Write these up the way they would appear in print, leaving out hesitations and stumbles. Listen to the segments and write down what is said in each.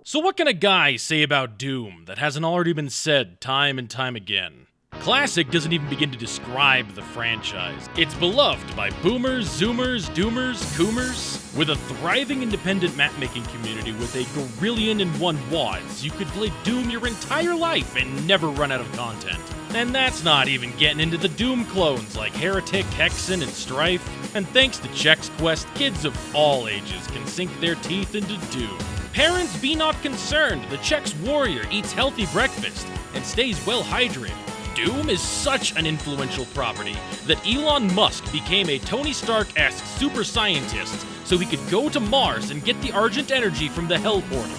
So what can a guy say about Doom that hasn't already been said time and time again? Classic doesn't even begin to describe the franchise. It's beloved by boomers, zoomers, doomers, coomers. With a thriving independent map-making community with a gorillion and one wads, you could play Doom your entire life and never run out of content. And that's not even getting into the Doom clones like Heretic, Hexen, and Strife. And thanks to Chex Quest, kids of all ages can sink their teeth into Doom. Parents, be not concerned, the Chex Warrior eats healthy breakfast and stays well hydrated. Doom is such an influential property that Elon Musk became a Tony Stark-esque super scientist so he could go to Mars and get the Argent energy from the Hell Portal.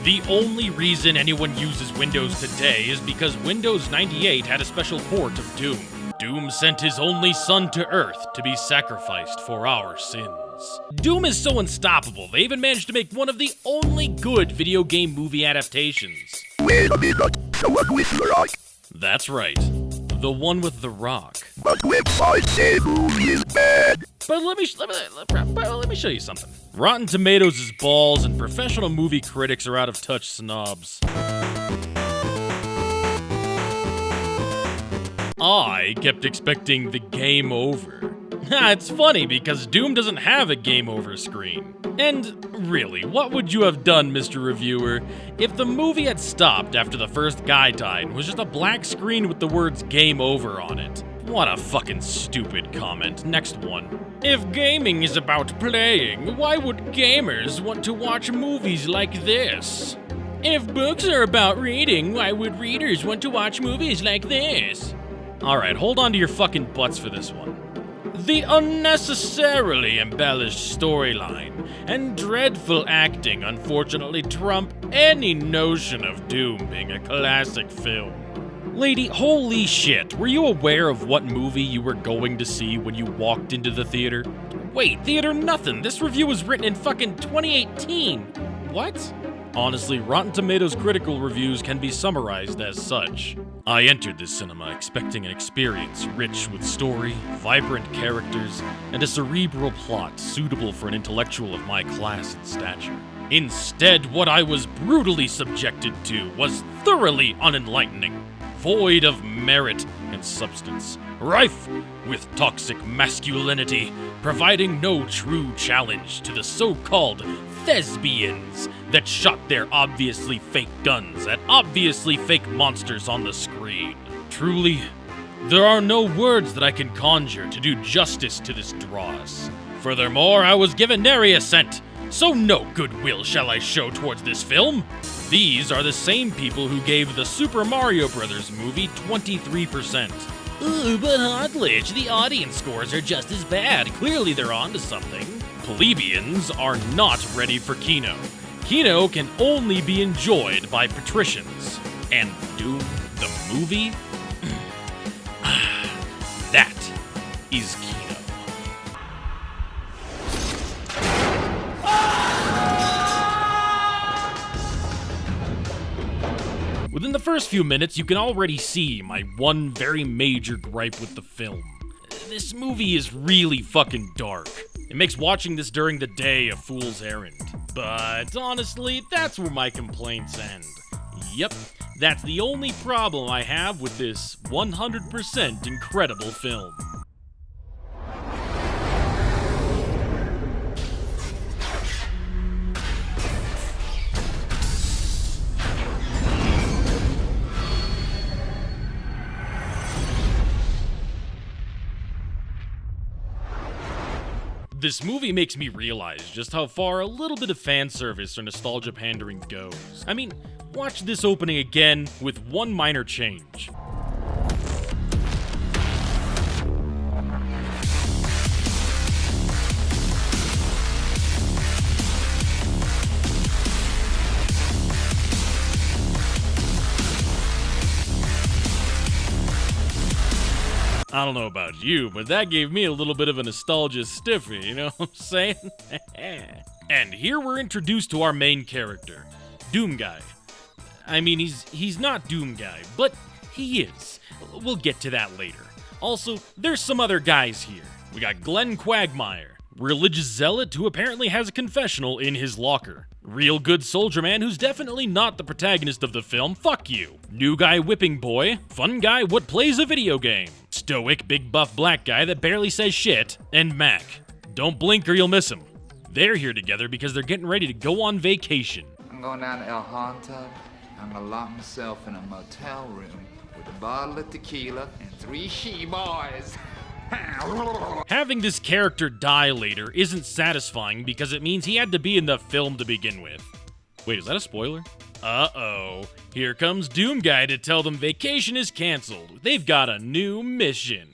The only reason anyone uses Windows today is because Windows 98 had a special port of Doom. Doom sent his only son to Earth to be sacrificed for our sins. Doom is so unstoppable, they even managed to make one of the only good video game movie adaptations. Wait a minute, the one with The Rock? That's right, the one with The Rock. But websites say movie is bad. But let me show you something. Rotten Tomatoes is balls, and professional movie critics are out-of-touch snobs. I kept expecting the game over. It's funny because Doom doesn't have a game over screen. And really, what would you have done, Mr. Reviewer, if the movie had stopped after the first guy died and was just a black screen with the words game over on it? What a fucking stupid comment. Next one. If gaming is about playing, why would gamers want to watch movies like this? If books are about reading, why would readers want to watch movies like this? Alright, hold on to your fucking butts for this one. The unnecessarily embellished storyline and dreadful acting unfortunately trump any notion of Doom being a classic film. Lady, holy shit, were you aware of what movie you were going to see when you walked into the theater? Wait, theater nothing, this review was written in fucking 2018. What? Honestly, Rotten Tomatoes critical reviews can be summarized as such. I entered this cinema expecting an experience rich with story, vibrant characters, and a cerebral plot suitable for an intellectual of my class and stature. Instead, what I was brutally subjected to was thoroughly unenlightening, void of merit and substance, rife with toxic masculinity, providing no true challenge to the so-called thespians that shot their obviously fake guns at obviously fake monsters on the screen. Truly, there are no words that I can conjure to do justice to this dross. Furthermore, I was given nary a cent, so no goodwill shall I show towards this film. These are the same people who gave the Super Mario Bros. Movie 23%. Ooh, but HauntLich, the audience scores are just as bad. Clearly they're onto something. Plebeians are not ready for Kino. Kino can only be enjoyed by patricians. And Doom, the movie? That is Kino. Within the first few minutes, you can already see my one very major gripe with the film. This movie is really fucking dark. It makes watching this during the day a fool's errand. But honestly, that's where my complaints end. Yep, that's the only problem I have with this 100% incredible film. This movie makes me realize just how far a little bit of fan service or nostalgia pandering goes. I mean, watch this opening again with one minor change. I don't know about you, but that gave me a little bit of a nostalgia stiffy, you know what I'm saying? And here we're introduced to our main character, Doom Guy. I mean, he's not Doom Guy, but he is. We'll get to that later. Also, there's some other guys here. We got Glenn Quagmire, religious zealot who apparently has a confessional in his locker. Real good soldier man who's definitely not the protagonist of the film, fuck you. New guy whipping boy, fun guy what plays a video game. Stoic big buff black guy that barely says shit, and Mac. Don't blink or you'll miss him. They're here together because they're getting ready to go on vacation. I'm going down to El Honta. I'm gonna lock myself in a motel room with a bottle of tequila and 3 she-boys. Having this character die later isn't satisfying because it means he had to be in the film to begin with. Wait, is that a spoiler? Uh-oh. Here comes Doom Guy to tell them vacation is canceled. They've got a new mission.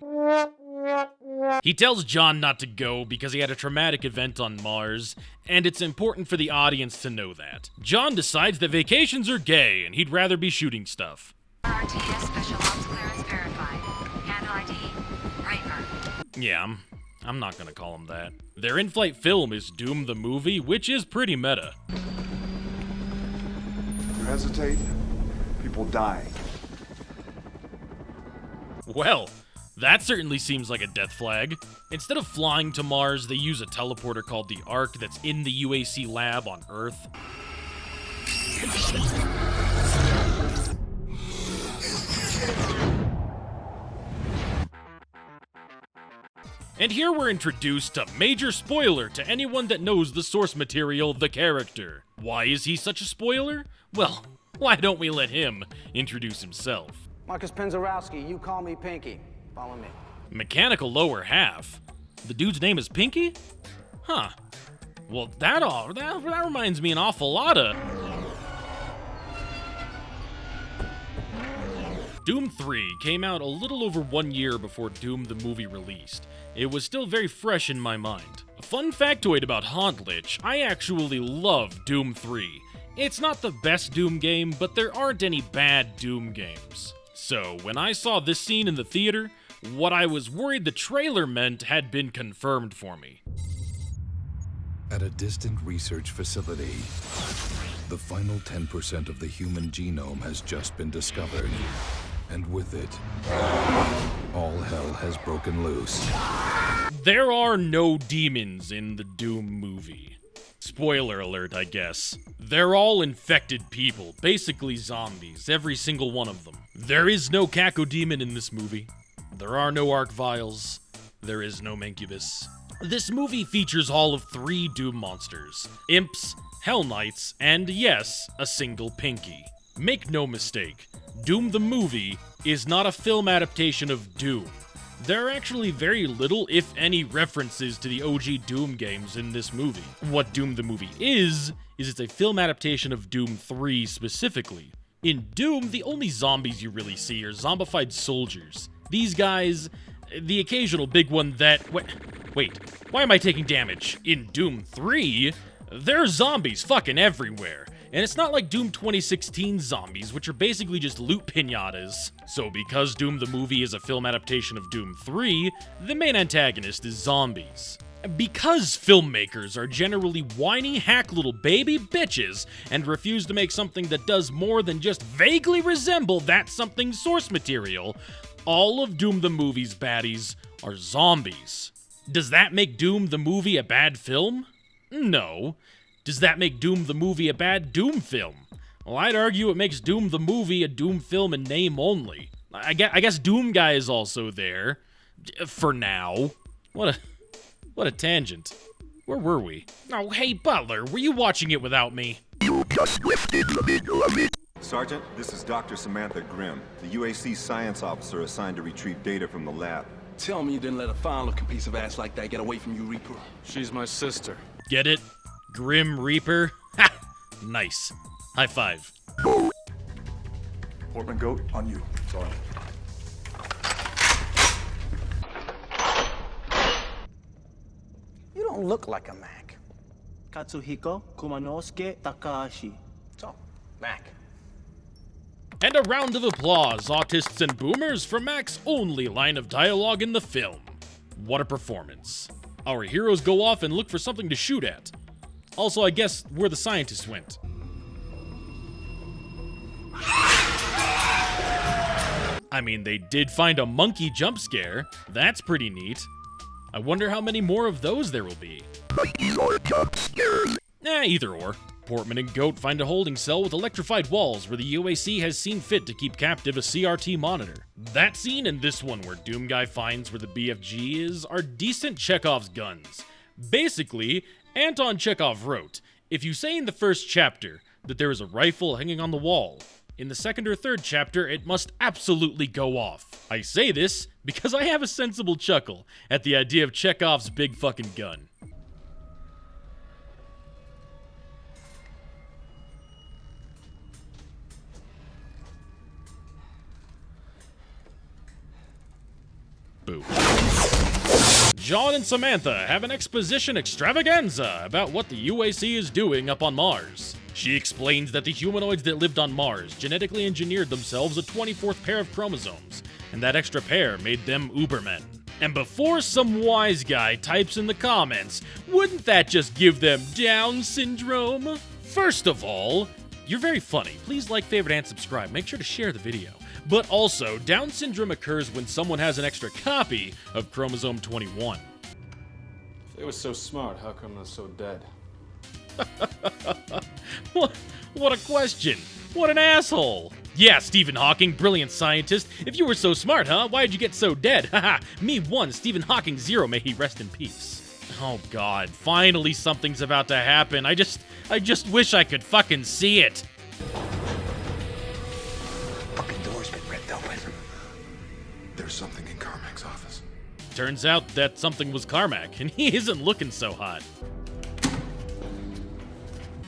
He tells John not to go because he had a traumatic event on Mars, and it's important for the audience to know that. John decides that vacations are gay and he'd rather be shooting stuff. RTS Special Ops clearance verified. Handle ID, Raper. Yeah, I'm not gonna call him that. Their in-flight film is Doom the Movie, which is pretty meta. You hesitate, people die. Well, that certainly seems like a death flag. Instead of flying to Mars, they use a teleporter called the Ark that's in the UAC lab on Earth. And here we're introduced to major spoiler to anyone that knows the source material, the character. Why is he such a spoiler? Well, why don't we let him introduce himself? Marcus Penzorowski, you call me Pinky. Follow me. Mechanical lower half. The dude's name is Pinky? Huh. Well, that reminds me an awful lot of... Doom 3 came out a little over 1 year before Doom the movie released. It was still very fresh in my mind. A fun factoid about HauntLich, I actually love Doom 3. It's not the best Doom game, but there aren't any bad Doom games. So, when I saw this scene in the theater, what I was worried the trailer meant had been confirmed for me. At a distant research facility, the final 10% of the human genome has just been discovered. And with it, all hell has broken loose. There are no demons in the Doom movie. Spoiler alert, I guess. They're all infected people, basically zombies, every single one of them. There is no cacodemon in this movie. There are no arc vials. There is no Mancubus. This movie features all of 3 Doom monsters: imps, Hell Knights, and yes, a single Pinky. Make no mistake, Doom the movie is not a film adaptation of Doom. There are actually very little, if any, references to the OG Doom games in this movie. What Doom the movie is it's a film adaptation of Doom 3 specifically. In Doom, the only zombies you really see are zombified soldiers. These guys, the occasional big one that... Wait, why am I taking damage? In Doom 3, there are zombies fucking everywhere. And it's not like Doom 2016 zombies, which are basically just loot pinatas. So because Doom the movie is a film adaptation of Doom 3, the main antagonist is zombies. Because filmmakers are generally whiny hack little baby bitches and refuse to make something that does more than just vaguely resemble that something's source material, all of Doom the movie's baddies are zombies. Does that make Doom the movie a bad film? No. Does that make Doom the movie a bad Doom film? Well, I'd argue it makes Doom the movie a Doom film in name only. I guess Doom Guy is also there. For now. What a tangent. Where were we? Oh, hey, Butler, were you watching it without me? You just left in the middle of it. Sergeant, this is Dr. Samantha Grimm, the UAC science officer assigned to retrieve data from the lab. Tell me you didn't let a fine-looking piece of ass like that get away from you, Reaper. She's my sister. Get it? Grim Reaper? Ha! Nice. High five. Portman Goat, on you. Sorry. You don't look like a Mac. Katsuhiko Kumanosuke Takahashi. So, Mac. And a round of applause, autists and boomers, for Mac's only line of dialogue in the film. What a performance. Our heroes go off and look for something to shoot at. Also, I guess where the scientists went. I mean, they did find a monkey jump scare. That's pretty neat. I wonder how many more of those there will be. But these are jump scares. Either or. Portman and Goat find a holding cell with electrified walls where the UAC has seen fit to keep captive a CRT monitor. That scene and this one where Doom Guy finds where the BFG is are decent Chekhov's guns. Basically, Anton Chekhov wrote, if you say in the first chapter that there is a rifle hanging on the wall, in the second or third chapter it must absolutely go off. I say this because I have a sensible chuckle at the idea of Chekhov's big fucking gun. Boo. John and Samantha have an exposition extravaganza about what the UAC is doing up on Mars. She explains that the humanoids that lived on Mars genetically engineered themselves a 24th pair of chromosomes, and that extra pair made them Ubermen. And before some wise guy types in the comments, wouldn't that just give them Down syndrome? First of all, you're very funny. Please like, favorite, and subscribe. Make sure to share the video. But also, Down syndrome occurs when someone has an extra copy of chromosome 21. If they were so smart, how come they're so dead? What a question! What an asshole! Yeah, Stephen Hawking, brilliant scientist. If you were so smart, huh? Why'd you get so dead? Haha, me 1, Stephen Hawking 0, may he rest in peace. Oh god, finally something's about to happen. I just wish I could fucking see it. There's something in Carmack's office. Turns out that something was Carmack, and he isn't looking so hot.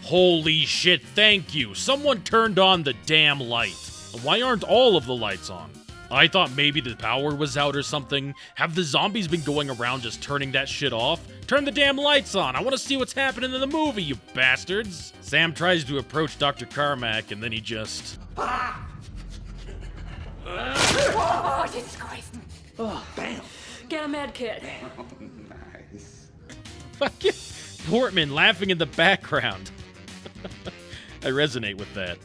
Holy shit, thank you. Someone turned on the damn light. Why aren't all of the lights on? I thought maybe the power was out or something. Have the zombies been going around just turning that shit off? Turn the damn lights on. I want to see what's happening in the movie, you bastards. Sam tries to approach Dr. Carmack, and then he just... Oh, disgraceful. Oh, damn. Get a med kit. Nice. Fucking Portman laughing in the background. I resonate with that.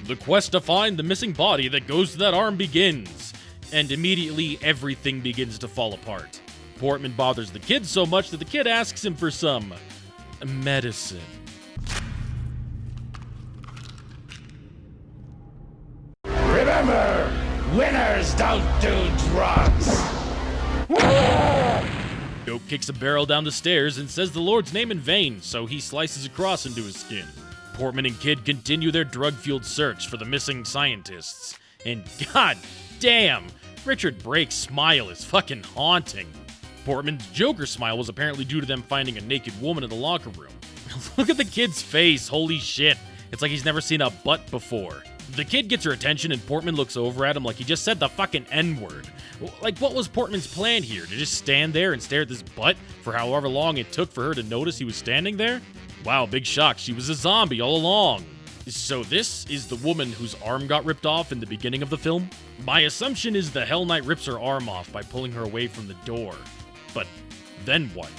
The quest to find the missing body that goes to that arm begins, and immediately everything begins to fall apart. Portman bothers the kid so much that the kid asks him for some medicine. Remember, winners don't do drugs. Goat kicks a barrel down the stairs and says the Lord's name in vain, so he slices a cross into his skin. Portman and Kid continue their drug-fueled search for the missing scientists. And god damn, Richard Brake's smile is fucking haunting. Portman's Joker smile was apparently due to them finding a naked woman in the locker room. Look at the kid's face, holy shit. It's like he's never seen a butt before. The kid gets her attention and Portman looks over at him like he just said the fucking N-word. Like, what was Portman's plan here? To just stand there and stare at this butt for however long it took for her to notice he was standing there? Wow, big shock. She was a zombie all along. So this is the woman whose arm got ripped off in the beginning of the film? My assumption is the Hell Knight rips her arm off by pulling her away from the door. But then what?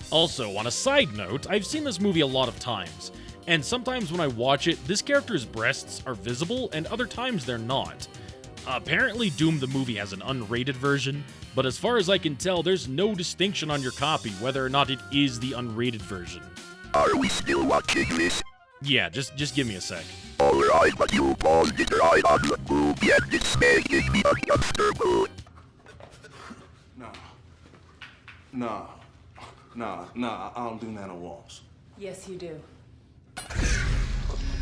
Also, on a side note, I've seen this movie a lot of times. And sometimes when I watch it, this character's breasts are visible, and other times they're not. Apparently Doom the movie has an unrated version, but as far as I can tell, there's no distinction on your copy whether or not it is the unrated version. Are we still watching this? Yeah, just give me a sec. Alright, but you paused it right on the movie and it's making me uncomfortable. Nah, I don't do nano walls. Yes, you do.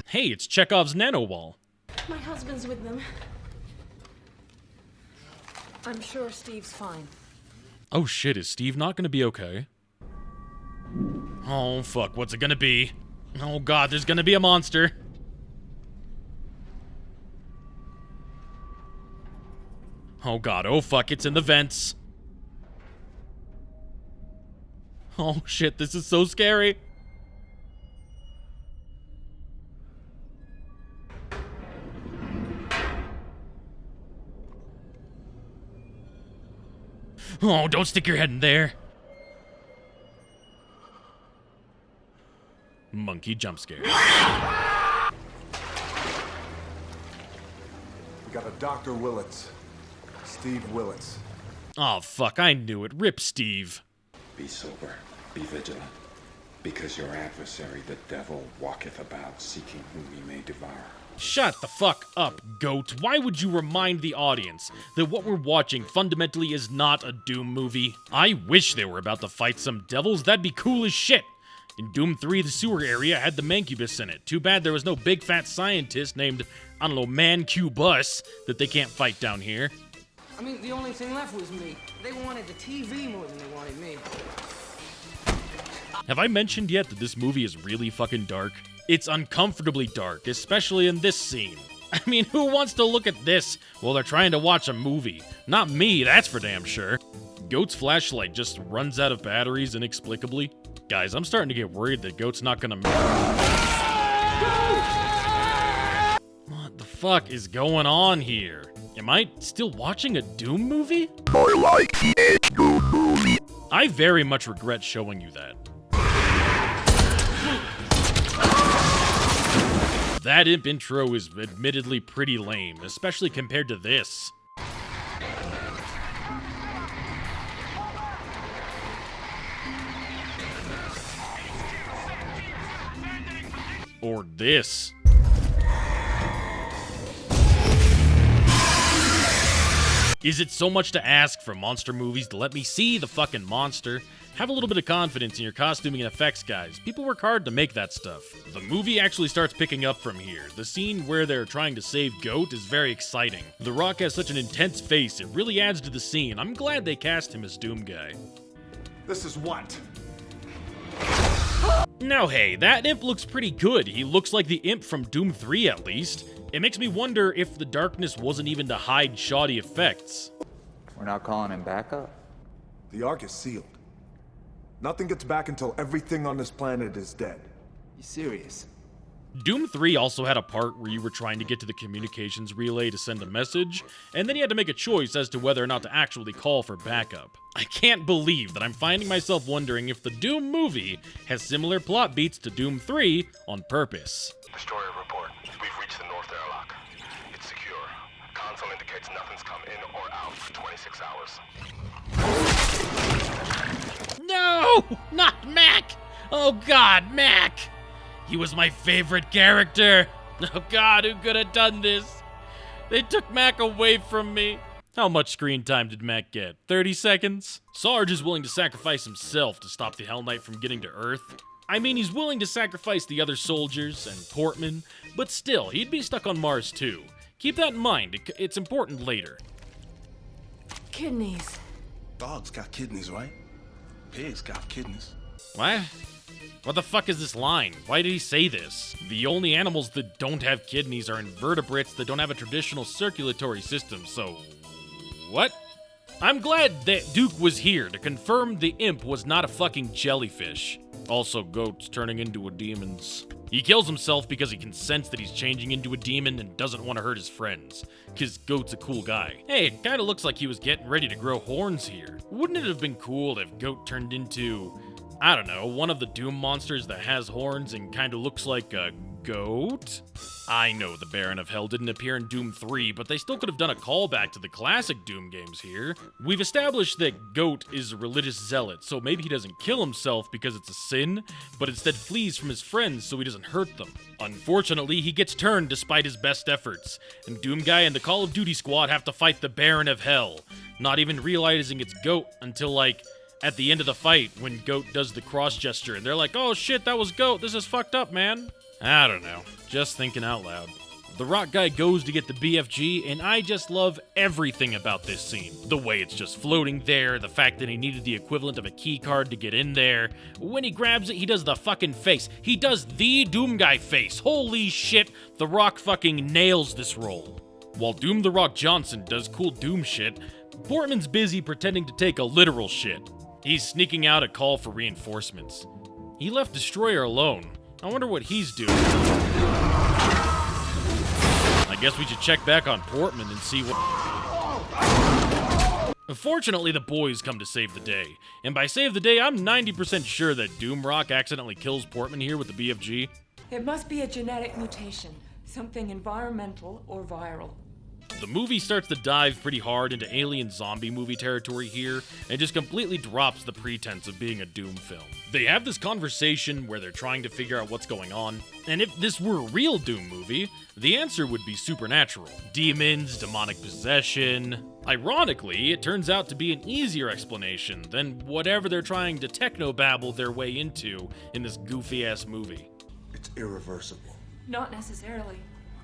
Hey, it's Chekhov's nano wall. My husband's with them. I'm sure Steve's fine. Oh shit, is Steve not gonna be okay? Oh fuck, what's it gonna be? Oh god, there's gonna be a monster. Oh god, oh fuck, it's in the vents. Oh shit, this is so scary. Oh, don't stick your head in there. Monkey jump scare. We got a Dr. Willits. Steve Willits. Oh fuck, I knew it. Rip Steve. Be sober, be vigilant, because your adversary, the devil, walketh about, seeking whom he may devour. Shut the fuck up, Goat. Why would you remind the audience that what we're watching fundamentally is not a Doom movie? I wish they were about to fight some devils. That'd be cool as shit. In Doom 3, the sewer area had the Mancubus in it. Too bad there was no big fat scientist named, I don't know, Mancubus that they can't fight down here. I mean, the only thing left was me. They wanted the TV more than they wanted me. Have I mentioned yet that this movie is really fucking dark? It's uncomfortably dark, especially in this scene. I mean, who wants to look at this while they're trying to watch a movie? Not me, that's for damn sure. Goat's flashlight just runs out of batteries inexplicably. Guys, I'm starting to get worried that Goat's not gonna make it. What the fuck is going on here? Am I still watching a Doom movie? More like the Doom movie. I very much regret showing you that. That imp intro is admittedly pretty lame, especially compared to this. Or this. Is it so much to ask for monster movies to let me see the fucking monster? Have a little bit of confidence in your costuming and effects, guys. People work hard to make that stuff. The movie actually starts picking up from here. The scene where they're trying to save Goat is very exciting. The Rock has such an intense face, it really adds to the scene. I'm glad they cast him as Doom Guy. This is what? Now hey, that imp looks pretty good. He looks like the imp from Doom 3 at least. It makes me wonder if the darkness wasn't even to hide shoddy effects. We're not calling him back up. The Ark is sealed. Nothing gets back until everything on this planet is dead. You serious? Doom 3 also had a part where you were trying to get to the communications relay to send a message, and then you had to make a choice as to whether or not to actually call for backup. I can't believe that I'm finding myself wondering if the Doom movie has similar plot beats to Doom 3 on purpose. Destroyer report. We've reached the north airlock. It's secure. Console indicates nothing's come in or out for 26 hours. No! Not Mac! Oh god, Mac! He was my favorite character! Oh god, who could have done this? They took Mac away from me. How much screen time did Mac get? 30 seconds? Sarge is willing to sacrifice himself to stop the Hell Knight from getting to Earth. I mean, he's willing to sacrifice the other soldiers and Portman, but still, he'd be stuck on Mars too. Keep that in mind, it's important later. Kidneys. Dogs got kidneys, right? Pigs got kidneys. What? What the fuck is this line? Why did he say this? The only animals that don't have kidneys are invertebrates that don't have a traditional circulatory system, so... what? I'm glad that Duke was here to confirm the imp was not a fucking jellyfish. Also, Goat's turning into a demon's. He kills himself because he can sense that he's changing into a demon and doesn't want to hurt his friends. Cause Goat's a cool guy. Hey, it kinda looks like he was getting ready to grow horns here. Wouldn't it have been cool if Goat turned into, I don't know, one of the Doom monsters that has horns and kinda looks like a goat? I know the Baron of Hell didn't appear in Doom 3, but they still could have done a callback to the classic Doom games here. We've established that Goat is a religious zealot, so maybe he doesn't kill himself because it's a sin, but instead flees from his friends so he doesn't hurt them. Unfortunately, he gets turned despite his best efforts, and Doom Guy and the Call of Duty squad have to fight the Baron of Hell, not even realizing it's Goat until, like, at the end of the fight when Goat does the cross gesture, and they're like, oh shit, that was Goat, this is fucked up, man. I don't know, just thinking out loud. The Rock Guy goes to get the BFG, and I just love everything about this scene. The way it's just floating there, the fact that he needed the equivalent of a key card to get in there. When he grabs it, he does the fucking face. He does the Doom Guy face. Holy shit, The Rock fucking nails this role. While Doom the Rock Johnson does cool Doom shit, Portman's busy pretending to take a literal shit. He's sneaking out a call for reinforcements. He left Destroyer alone. I wonder what he's doing. I guess we should check back on Portman and see what... Fortunately, the boys come to save the day. And by save the day, I'm 90% sure that Doom Rock accidentally kills Portman here with the BFG. It must be a genetic mutation. Something environmental or viral. The movie starts to dive pretty hard into alien zombie movie territory here, and just completely drops the pretense of being a Doom film. They have this conversation where they're trying to figure out what's going on, and if this were a real Doom movie, the answer would be supernatural. Demons, demonic possession. Ironically, it turns out to be an easier explanation than whatever they're trying to technobabble their way into in this goofy-ass movie. It's irreversible. Not necessarily.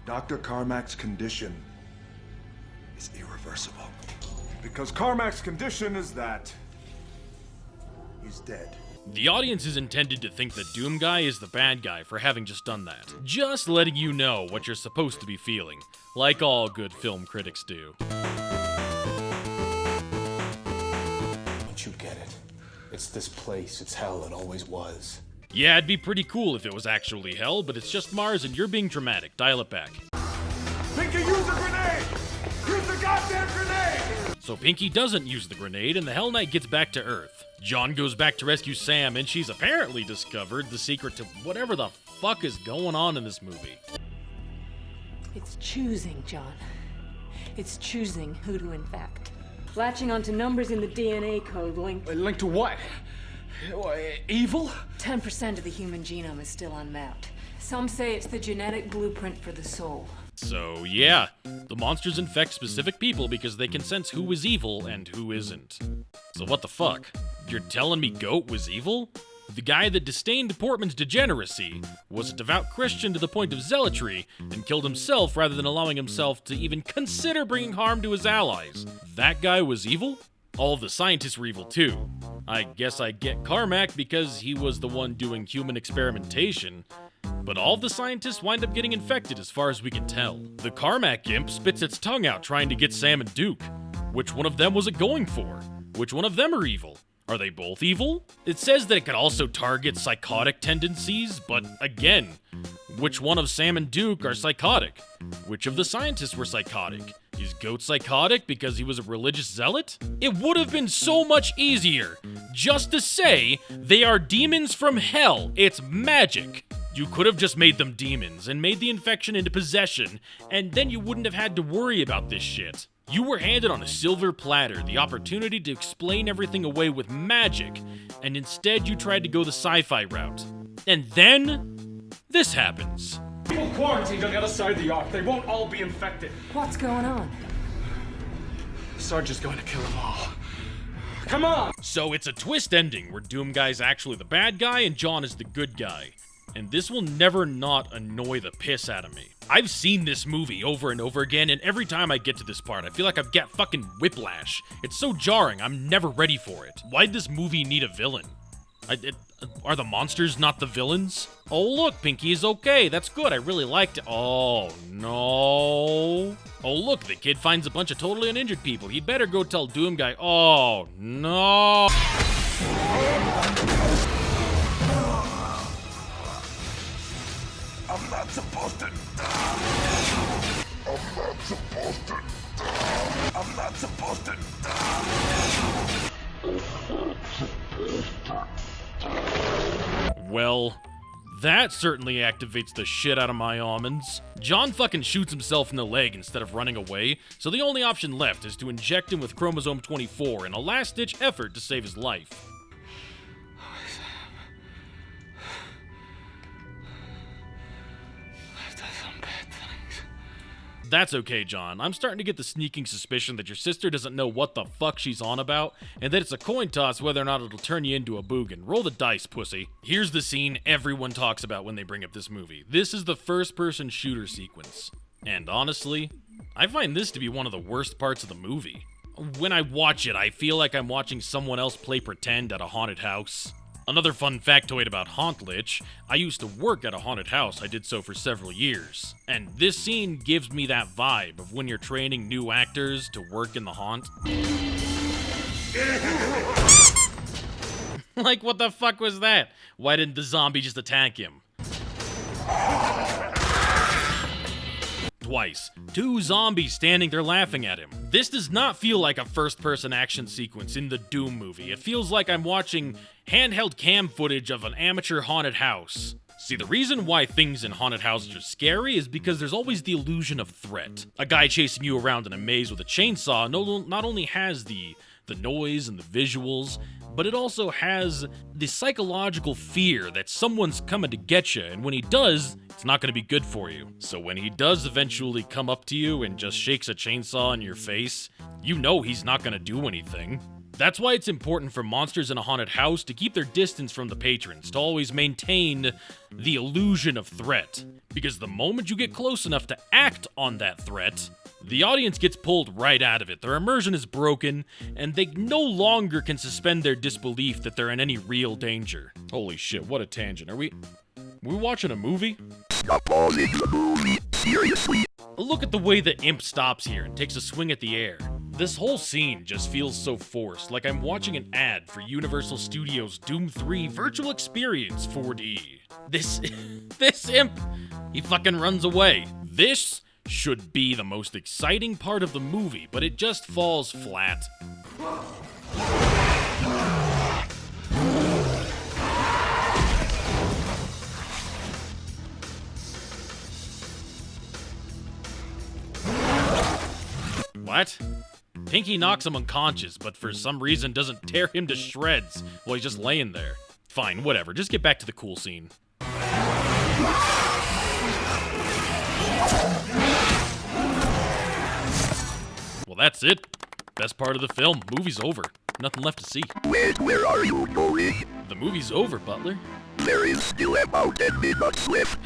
Dr. Carmack's condition is irreversible. Because Carmack's condition is that he's dead. The audience is intended to think that Doom Guy is the bad guy for having just done that. Just letting you know what you're supposed to be feeling, like all good film critics do. Don't you get it? It's this place, it's hell, it always was. Yeah, it'd be pretty cool if it was actually hell, but it's just Mars and you're being dramatic. Dial it back. Pinky, use a grenade! Use the goddamn grenade! So Pinky doesn't use the grenade, and the Hell Knight gets back to Earth. John goes back to rescue Sam, and she's apparently discovered the secret to whatever the fuck is going on in this movie. It's choosing, John. It's choosing who to infect. Latching onto numbers in the DNA code Linked to what? Evil? 10% of the human genome is still unmapped. Some say it's the genetic blueprint for the soul. So yeah, the monsters infect specific people because they can sense who is evil and who isn't. So what the fuck? You're telling me Goat was evil? The guy that disdained Portman's degeneracy, was a devout Christian to the point of zealotry, and killed himself rather than allowing himself to even consider bringing harm to his allies. That guy was evil? All of the scientists were evil too. I guess I get Carmack because he was the one doing human experimentation, but all of the scientists wind up getting infected as far as we can tell. The Carmack imp spits its tongue out trying to get Sam and Duke. Which one of them was it going for? Which one of them are evil? Are they both evil? It says that it could also target psychotic tendencies, but again, which one of Sam and Duke are psychotic? Which of the scientists were psychotic? Is Goat psychotic because he was a religious zealot? It would have been so much easier just to say they are demons from hell. It's magic. You could have just made them demons and made the infection into possession, and then you wouldn't have had to worry about this shit. You were handed on a silver platter the opportunity to explain everything away with magic, and instead you tried to go the sci-fi route. And then, this happens. People quarantined on the other side of the Ark. They won't all be infected. What's going on? Sarge is going to kill them all. Come on! So it's a twist ending where Doom Guy's actually the bad guy and John is the good guy. And this will never not annoy the piss out of me. I've seen this movie over and over again, and every time I get to this part, I feel like I've got fucking whiplash. It's so jarring, I'm never ready for it. Why'd this movie need a villain? Are the monsters not the villains? Oh look, Pinky is okay, that's good, I really liked it. Oh no. Oh look, the kid finds a bunch of totally uninjured people. He'd better go tell Doom Guy. Oh no. I'm not supposed to die. I'm not supposed to die. I'm not supposed to die. Well, that certainly activates the shit out of my almonds. John fucking shoots himself in the leg instead of running away, so the only option left is to inject him with chromosome 24 in a last-ditch effort to save his life. That's okay, John. I'm starting to get the sneaking suspicion that your sister doesn't know what the fuck she's on about, and that it's a coin toss whether or not it'll turn you into a boogan. Roll the dice, pussy. Here's the scene everyone talks about when they bring up this movie. This is the first-person shooter sequence. And honestly, I find this to be one of the worst parts of the movie. When I watch it, I feel like I'm watching someone else play pretend at a haunted house. Another fun factoid about HauntLich, I used to work at a haunted house. I did so for several years. And this scene gives me that vibe of when you're training new actors to work in the haunt. Like, what the fuck was that? Why didn't the zombie just attack him? Twice. 2 zombies standing there laughing at him. This does not feel like a first-person action sequence in the Doom movie. It feels like I'm watching handheld cam footage of an amateur haunted house. See, the reason why things in haunted houses are scary is because there's always the illusion of threat. A guy chasing you around in a maze with a chainsaw not only has the noise and the visuals, but it also has the psychological fear that someone's coming to get you, and when he does, it's not going to be good for you. So when he does eventually come up to you and just shakes a chainsaw in your face, you know he's not going to do anything. That's why it's important for monsters in a haunted house to keep their distance from the patrons, to always maintain the illusion of threat. Because the moment you get close enough to act on that threat, the audience gets pulled right out of it. Their immersion is broken, and they no longer can suspend their disbelief that they're in any real danger. Holy shit, what a tangent. Are we watching a movie? Stop pausing the movie, seriously. Look at the way the imp stops here and takes a swing at the air. This whole scene just feels so forced, like I'm watching an ad for Universal Studios' Doom 3 Virtual Experience 4D. This imp, he fucking runs away. This should be the most exciting part of the movie, but it just falls flat. What? Pinky knocks him unconscious, but for some reason doesn't tear him to shreds while he's just laying there. Fine, whatever, just get back to the cool scene. Well, that's it. Best part of the film. Movie's over. Nothing left to see. Wait, where are you going? The movie's over, Butler. There is still about 10 minutes left.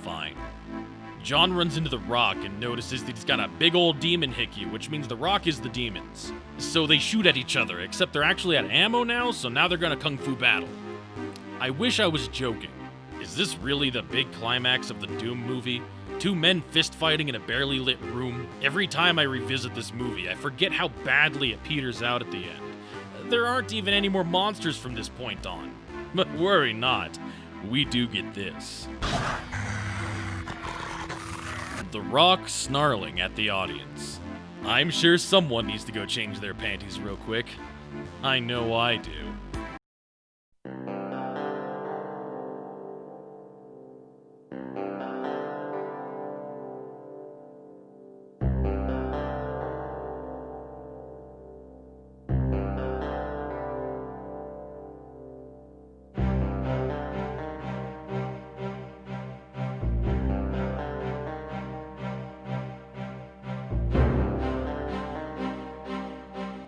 Fine. John runs into the Rock and notices that he's got a big old demon hickey, which means the Rock is the demons. So they shoot at each other, except they're actually out of ammo now, so now they're gonna kung fu battle. I wish I was joking. Is this really the big climax of the Doom movie? Two men fist fighting in a barely lit room? Every time I revisit this movie, I forget how badly it peters out at the end. There aren't even any more monsters from this point on. But worry not, we do get this. The Rock snarling at the audience. I'm sure someone needs to go change their panties real quick. I know I do.